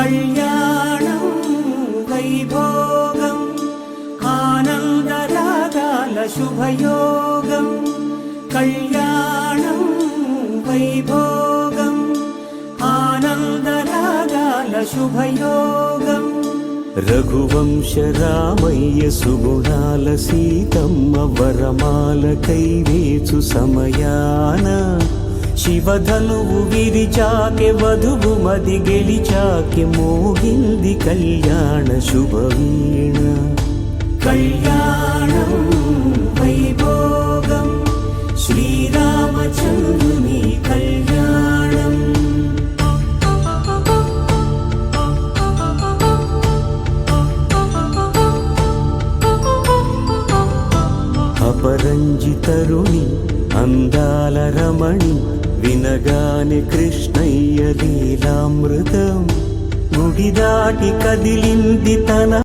కళ్యాణం వైభోగం ఆనందరాగాల శుభయోగం. కళ్యాణం వైభోగం ఆనందరాగాల శుభయోగం. రఘువంశ రామయ్య సుగుణాల సీతమ్మ వరమాల కైవేచు సమయాన శివధనువు విరిచాకె వధువు మది గెలిచాకె మోగింది కళ్యాణ శుభవీణ. కళ్యాణం వైభోగం శ్రీరామచంద్రుని కళ్యాణం. అపరంజితరుణి అందాల రమణి వినగానే కృష్ణయ్య లీలామృతం గుడి దాటి కదిలింది తన